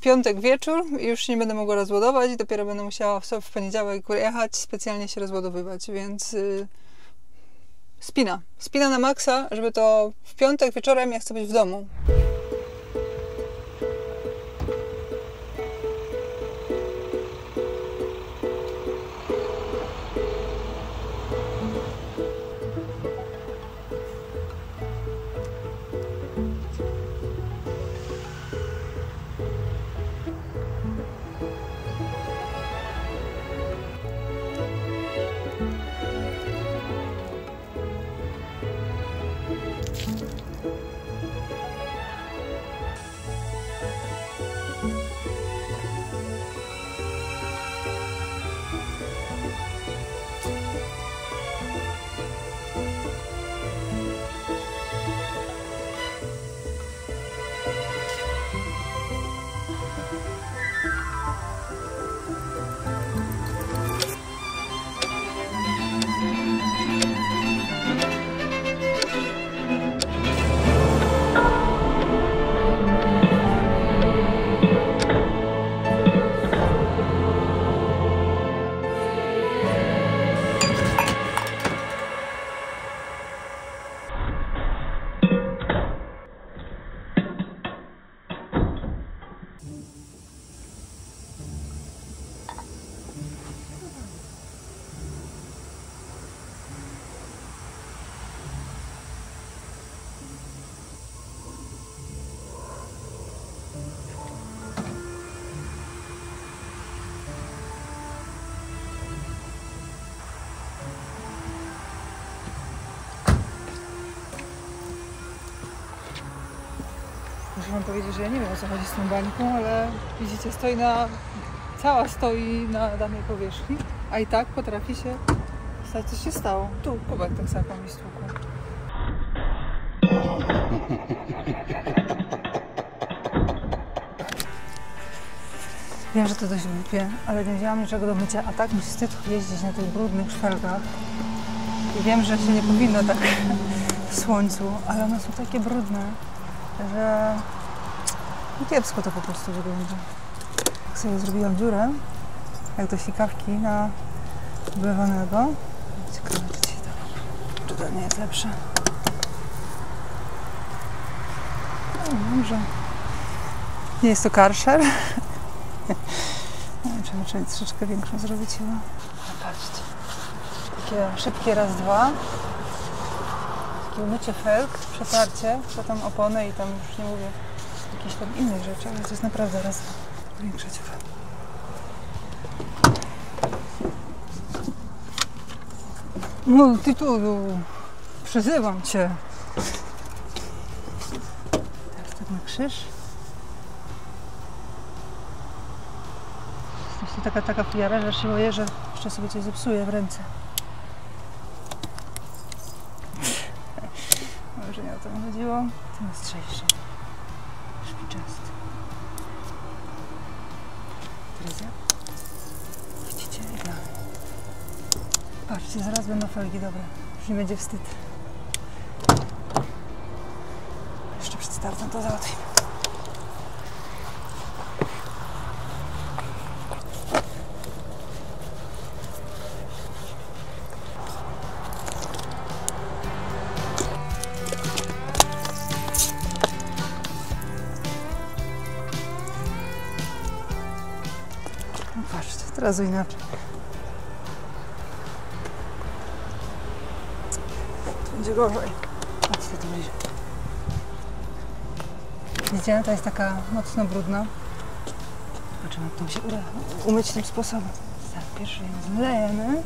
piątek wieczór i już nie będę mogła rozładować, dopiero będę musiała w poniedziałek jechać, specjalnie się rozładowywać, więc spina na maksa, żeby to w piątek wieczorem ja chcę być w domu. Muszę wam powiedzieć, że ja nie wiem, o co chodzi z tą bańką, ale widzicie, cała stoi na danej powierzchni, a i tak potrafi się stać, co się stało. Tu kubek tak samo mi stłukł. Wiem, że to dość głupie, ale nie wzięłam niczego do mycia, a tak mi wstyd jeździć na tych brudnych szpelkach. I wiem, że się nie powinno tak w słońcu, ale one są takie brudne, że kiepsko to po prostu wygląda. Jak sobie zrobiłam dziurę, jak do sikawki na oblewanego. Ciekawe, czy to nie jest lepsze. No, może nie jest to Karcher. Trzeba troszeczkę większą zrobić chyba. Patrzcie. Takie szybkie raz, dwa. Takie umycie felg, przetarcie, potem opony i tam już nie mówię jakichś tam innych rzeczy, ale to jest naprawdę raz większa dziura. Multitudu, przyzywam cię. Teraz tak na krzyż. Jest taka fijara, że się boję, że jeszcze sobie coś zepsuję w ręce. Może nie o to mi chodziło. Ten ostrzejszy. Szpiczasty. Terezja? Widzicie? Idealnie. Patrzcie, zaraz będą felgi dobre. Już nie będzie wstyd. Jeszcze przed startem to załatwimy. No patrzcie, teraz inaczej. Tu będzie gorzej. Patrzcie tu bliżej. Widzicie, ta jest taka mocno brudna. Zobaczymy, jak to się uda umyć tym sposobem. Tak, pierwszy ją zlejemy.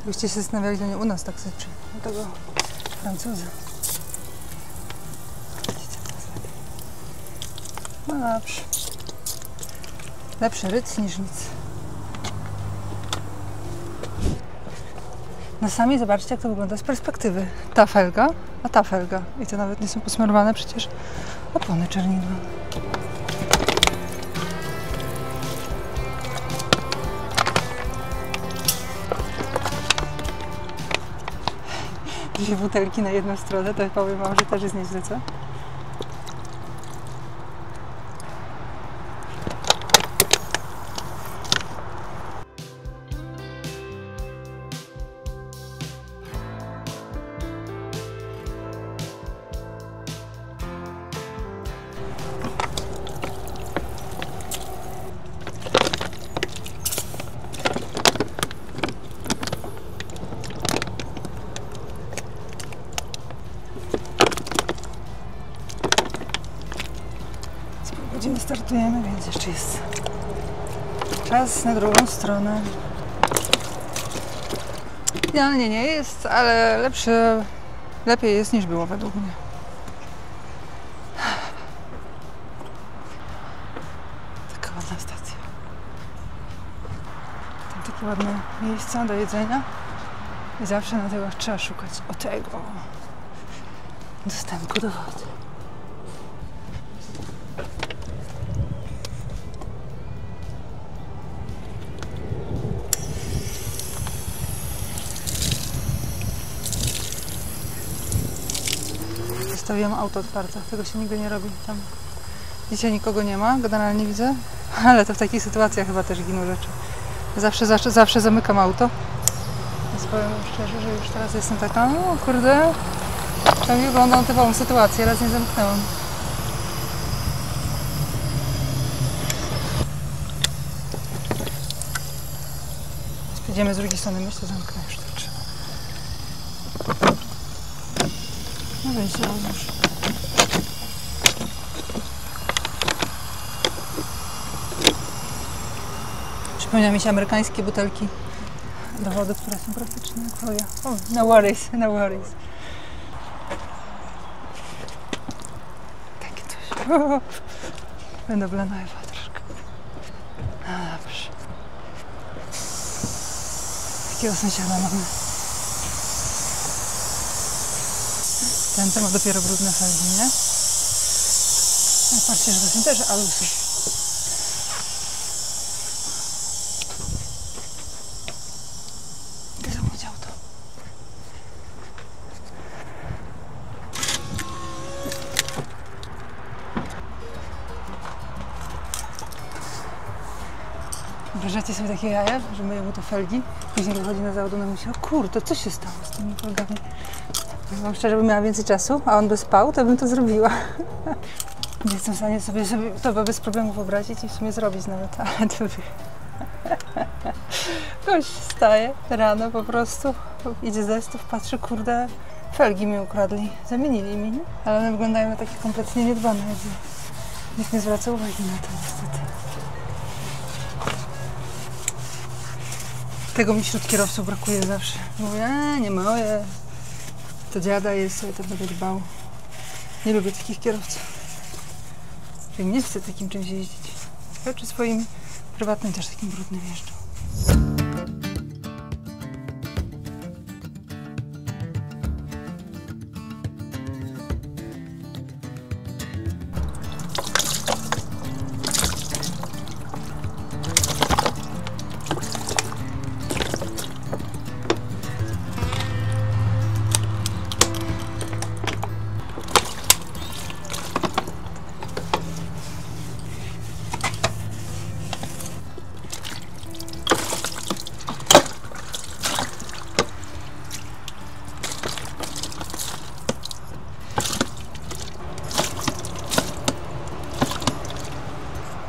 Gdybyście się zastanawiali, to nie u nas tak syczy. Do tego Francuzy. No dobrze. Lepszy ryc niż nic. No sami zobaczcie, jak to wygląda z perspektywy. Ta felga, a ta felga. I to nawet nie są posmarowane przecież opony czernidła. Dwie butelki na jedną stronę, to powiem wam, że też jest nieźle, co? Godziny startujemy, więc jeszcze jest czas na drugą stronę. Idealnie nie jest, ale lepiej jest niż było według mnie. Taka ładna stacja. Tam takie ładne miejsca do jedzenia i zawsze na tego trzeba szukać. O tego dostępu do wody. Zostawiłam auto otwarte, tego się nigdy nie robi. Tam dzisiaj nikogo nie ma, generalnie widzę, ale to w takich sytuacjach chyba też giną rzeczy. Zawsze zamykam auto. Więc powiem szczerze, że już teraz jestem taka, no kurde, tam wygląda typową sytuację, raz nie zamknęłam. Idziemy z drugiej strony, myślę, zamknę już to trzeba. No weź się rozłóż. Przypomniały mi się amerykańskie butelki do wody, które są praktycznie jak folia. O, no worries, no worries. Takie coś. Będę oblana chyba troszkę. No dobrze. Takiego sąsiada mamy. Ten ma dopiero brudne felgi, nie? No, patrzcie, że to są też alusy. Gdzie to auto? Wyobrażacie sobie takie jaja, że myję mu te felgi, później wychodzi na zawód, ona myśli, o kurde, co się stało z tymi felgami? Wam szczerze, bym miała więcej czasu, a on by spał, to bym to zrobiła. Nie jestem w stanie sobie to bez problemu wyobrazić i w sumie zrobić nawet, ale to gość wstaje rano po prostu, idzie z zestów, patrzy, kurde, felgi mi ukradli, zamienili mi, nie? Ale one wyglądają na takie kompletnie niedbane, jakby nikt nie zwraca uwagi na to niestety. Tego mi wśród kierowców brakuje zawsze. Mówię, nie moje. To dziada jest, sobie to będę dbał. Nie lubię takich kierowców. Czyli nie chcę takim czymś jeździć. Czy swoim prywatnym też takim brudnym jeżdżą.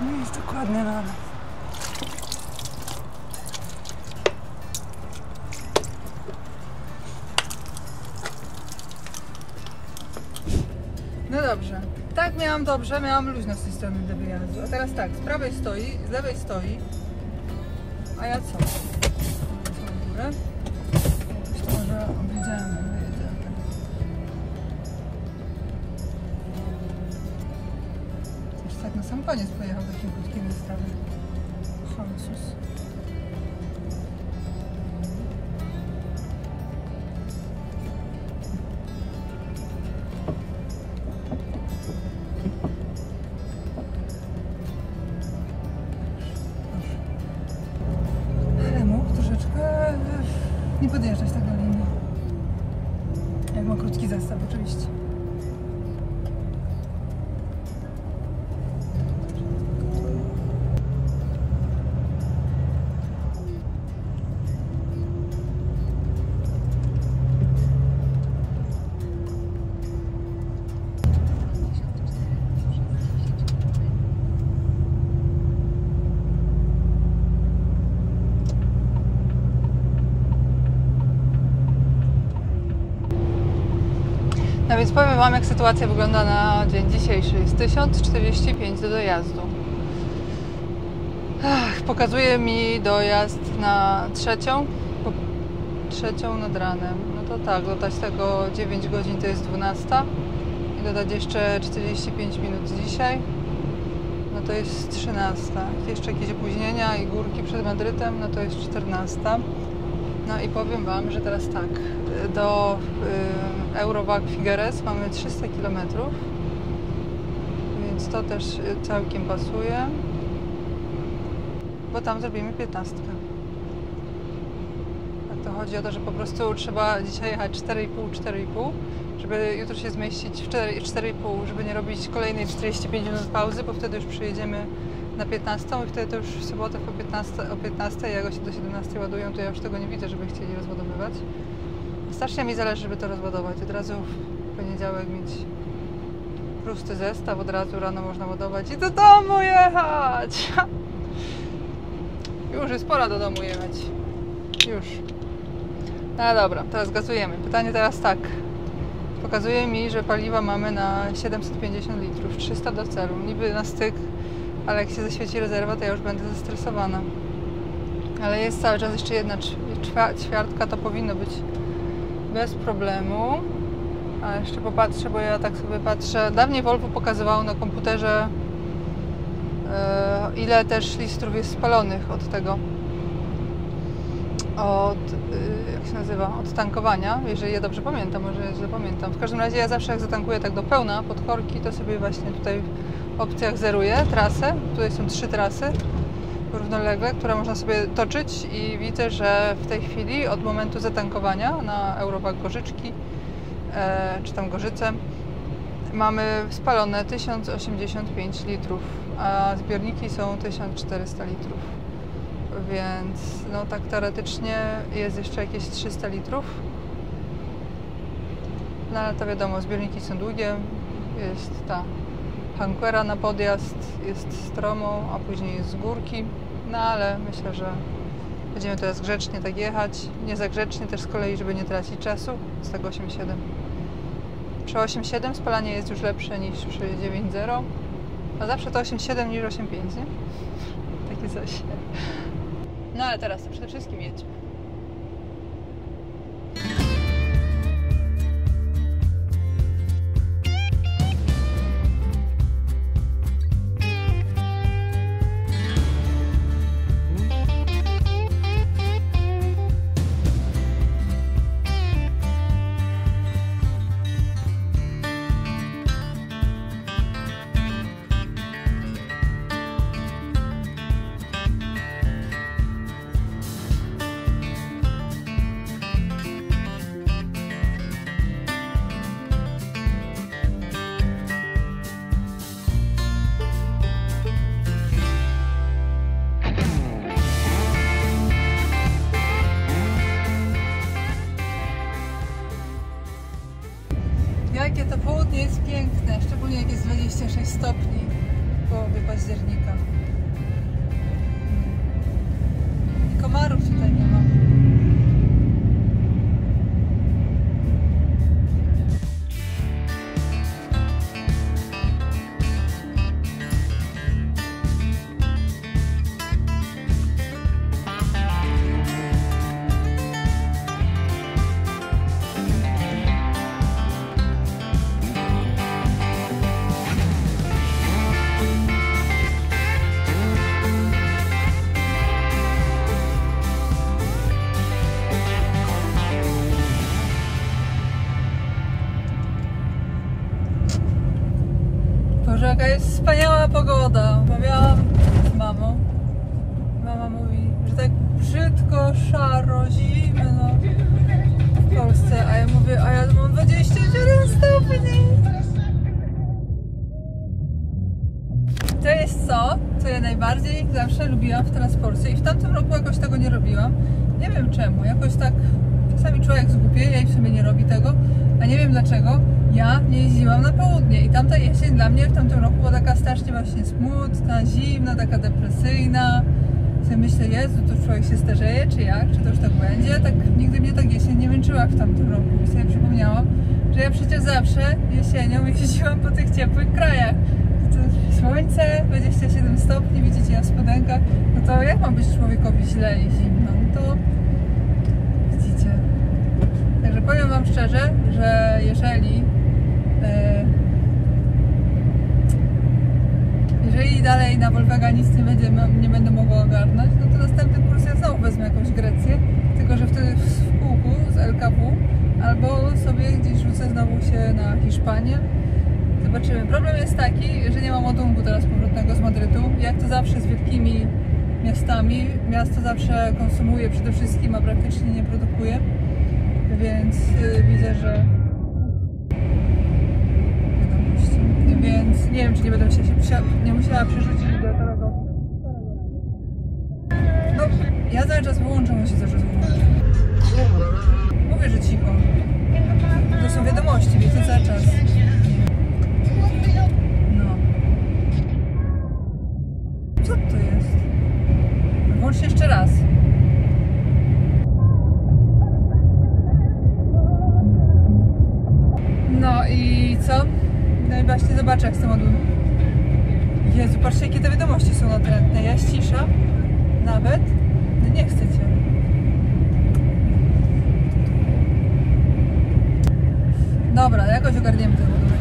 No jest dokładnie na... No dobrze. Tak miałam dobrze, miałam luźno z tej strony do wyjazdu. A teraz tak, z prawej stoi, z lewej stoi. A ja co? W górę. Jakoś to może objedziemy, wyjedziemy. Też tak na sam koniec pojechał takim krótkim zestawem. Jezus. Nie podjeżdżać tak do linii. Jak ma krótki zestaw oczywiście. No więc powiem Wam, jak sytuacja wygląda na dzień dzisiejszy. Jest 1045 do dojazdu. Pokazuje mi dojazd na trzecią nad ranem. No to tak, dodać tego 9 godzin to jest 12 i dodać jeszcze 45 minut dzisiaj, no to jest 13. Jeszcze jakieś opóźnienia i górki przed Madrytem, no to jest 14. No i powiem Wam, że teraz tak, do Eurovac Figueres mamy 300 km, więc to też całkiem pasuje, bo tam zrobimy 15. Tak to chodzi o to, że po prostu trzeba dzisiaj jechać 4,5, żeby jutro się zmieścić w 4,5, żeby nie robić kolejnej 45 minut pauzy, bo wtedy już przyjedziemy na 15 i wtedy to już w sobotę o 15, jak się do 17 ładują, to ja już tego nie widzę, żeby chcieli rozładowywać. Strasznie mi zależy, żeby to rozładować. Od razu w poniedziałek mieć prosty zestaw, od razu rano można ładować i do domu jechać! Już jest pora do domu jechać. Już. No dobra, teraz gazujemy. Pytanie teraz tak. Pokazuje mi, że paliwa mamy na 750 litrów, 300 do celu. Niby na styk, ale jak się zaświeci rezerwa, to ja już będę zestresowana. Ale jest cały czas jeszcze jedna ćwiartka, to powinno być bez problemu. A jeszcze popatrzę, bo ja tak sobie patrzę. Dawniej Volvo pokazywało na komputerze, ile też litrów jest spalonych od tego, jak się nazywa, od tankowania, jeżeli ja dobrze pamiętam, może źle pamiętam. W każdym razie ja zawsze jak zatankuję tak do pełna pod korki, to sobie właśnie tutaj w opcjach zeruję trasę. Tutaj są 3 trasy równolegle, które można sobie toczyć i widzę, że w tej chwili od momentu zatankowania na Eurovac Gorzyczki czy tam Gorzyce mamy spalone 1085 litrów, a zbiorniki są 1400 litrów. Więc no tak teoretycznie jest jeszcze jakieś 300 litrów. No ale to wiadomo, zbiorniki są długie, jest ta Hanquera na podjazd, jest stromo, a później jest z górki. No ale myślę, że będziemy teraz grzecznie tak jechać, nie za grzecznie też z kolei, żeby nie tracić czasu, z tego 8.7. Przy 8.7 spalanie jest już lepsze niż przy 9.0, a zawsze to 8.7 niż 8.5, nie? Takie coś. No ale teraz to przede wszystkim jedźmy. Jakie to południe jest piękne, szczególnie jak jest 26 stopni w połowie października. I komarów tutaj nie ma. pogoda. Rozmawiałam z mamą. Mama mówi, że tak brzydko, szaro, zimno w Polsce, a ja mówię, a ja mam 27 stopni. To jest co ja najbardziej zawsze lubiłam w transporcie i w tamtym roku jakoś tego nie robiłam. Nie wiem czemu, jakoś tak czasami człowiek zgłupieje i w sumie nie robi tego, a nie wiem dlaczego. Ja nie jeździłam na południe i tamta jesień dla mnie w tamtym roku była taka strasznie właśnie smutna, zimna, taka depresyjna. Sobie myślę, Jezu, to człowiek się starzeje, czy jak? Czy to już tak będzie? Tak nigdy mnie tak jesień nie męczyła w tamtym roku. I sobie przypomniałam, że ja przecież zawsze jesienią jeździłam po tych ciepłych krajach. To słońce, 27 stopni, widzicie, ja w spodenkach. No to jak ma być człowiekowi źle i zimno? No to widzicie. Także powiem wam szczerze, że jeżeli dalej na Volvega nic nie będę mogła ogarnąć, no to następny kurs ja znowu wezmę jakąś Grecję, tylko że wtedy w kółku z LKW, albo sobie gdzieś rzucę znowu się na Hiszpanię. Zobaczymy. Problem jest taki, że nie mam ładunku teraz powrotnego z Madrytu. Jak to zawsze z wielkimi miastami, miasto zawsze konsumuje przede wszystkim, a praktycznie nie produkuje, więc widzę, że więc nie wiem, czy nie będę nie musiała przerzucić do tego. No, ja cały czas wyłączam, muszę cały czas wyłączyć. Mówię, że cicho. To są wiadomości, wiecie, cały czas. No. Co to jest? Włącz jeszcze raz. No i co? No i właśnie zobaczę, jak z tym ładunkiem. Jezu, patrzcie, jakie te wiadomości są natrętne. Ja ściszam nawet. No nie chcecie. Dobra, jakoś ogarniemy ten ładunek.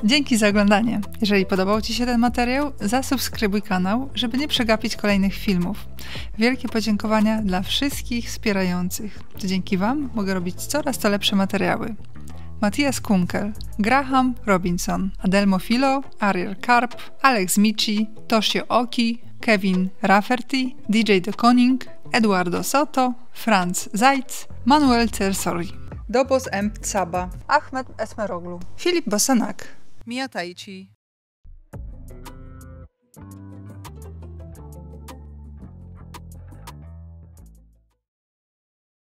Dzięki za oglądanie. Jeżeli podobał Ci się ten materiał, zasubskrybuj kanał, żeby nie przegapić kolejnych filmów. Wielkie podziękowania dla wszystkich wspierających. To dzięki Wam mogę robić coraz to lepsze materiały. Matthias Kunkel, Graham Robinson, Adelmo Filo, Ariel Karp, Alex Mici, Toshio Oki, Kevin Rafferty, DJ The Koning, Eduardo Soto, Franz Zajc, Manuel Cersori, Dobos M. Tsaba, Ahmed Esmeroglu, Filip Bosanak, Mia Taichi,